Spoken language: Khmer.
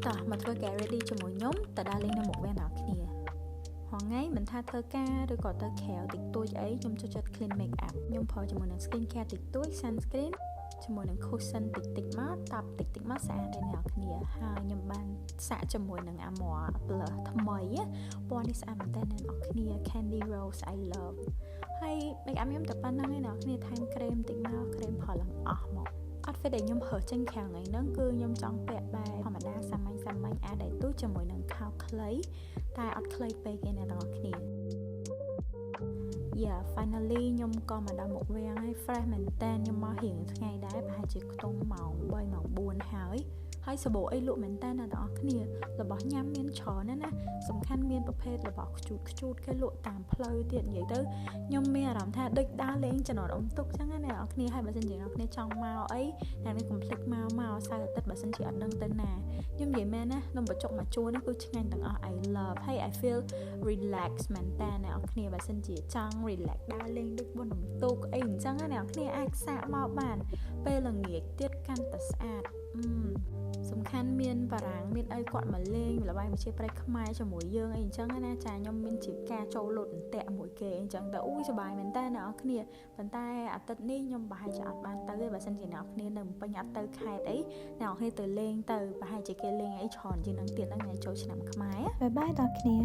តោះមកធ្វើការ ready ជាមួយខ្ញុំតើដើរលេងនៅមុខវាអ្នកគ្នាហងៃមិនថាធ្វើការឬក៏ទៅក្រៅតិចតួចអីខ្ញុំចូលចិត្ត clean make up ខ្ញុំប្រើជាមួយនឹង skin care តិចតួច sunscreen ជាមួយនឹង cushion តិចមកតាប់តិចមកស្អាតដែរអ្នកគ្នាហើយខ្ញុំបានសាកជាមួយនឹង Amor Plus ថ្មីពណ៌នេះស្អាតមែនតើអ្នកគ្នា Candy Rose I love ហើយ make up ខ្ញុំតែប៉ុណ្្នឹងឯងអ្នកគ្នាថែម cream តិចមក cream ផលឡើងអស់មកoutfit ដែលខ្ញុំរើសចេញខាងថ្ងៃហ្នឹងគឺខ្ញុំចង់ពាក់បែបធម្មតាសាមញ្ញអាចដៃទូជាមួយនឹងខោខ្លីតែអត់ខ្លីពេកទេអ្នកទាំងអស់គ្នា finally ខ្ញុំក៏មកដល់មុខវាំងហើយ fresh មែនតើខ្ញុំមករៀងថ្ងៃដែរប្រហែលជាខ្ទង់ម៉ោង3ម៉ោង4ហើយសាប៊ូអីលក់មែនតើអ្នកទាំងអស់គ្នារបស់ញ៉ាំមានច្រើនណាស់សំខាន់មានប្រភេទរបស់ខ្ជូតគេលក់តាមផ្លូវទៀតនិយាយទៅខ្ញុំមានអារម្មណ៍ថាដូចដើរលេងចំណតអ៊ំទុកចឹងណាអ្នកទាំងអស់គ្នាហើយបើសិនជាអ្នកគ្នាចង់មកអីអ្នកនេះកុំភ្លេចមកសៅរ៍អាទិត្យបើសិនជាអត់ដឹងទៅណាខ្ញុំនិយាយមែនណានំបញ្ចុកមកជួននេះគឺឆ្ងាញ់ទាំងអស់ I love ហើយ I feel relax មែនតើអ្នកទាំងអស់គ្នាបើសិនជាចង់ relax ដើរលេងដូចបនអ៊ំទុកអីអញ្ចឹងណាអ្នកទាំងអស់គ្នាអាចសាកមកបានពេលល្ងាចទៀតកាន់តែស្អាតសំខាន់មានបារាំងមានអីគាត់មកលេងល្បែងវិជាប្រៃខ្មែរជាមួយយើងអីអញ្ចឹងណាចាខ្ញុំមានជាការចូលលូតអន្ទាក់មួយគេអញ្ចឹងទៅអូយសប្បាយមែនតើអ្នកនរគ្នាប៉ុន្តែអាទិត្យនេះខ្ញុំប្រហែលជាអត់បានទៅទេបើសិនជាអ្នកនរគ្នានៅពេញអត់ទៅខេត្តអីអ្នកនរគ្នាទៅលេងទៅប្រហែលជាគេលេងអីច្រើនជាងនឹងទៀតហ្នឹងថ្ងៃចូលឆ្នាំខ្មែរបាយបាយដល់គ្នា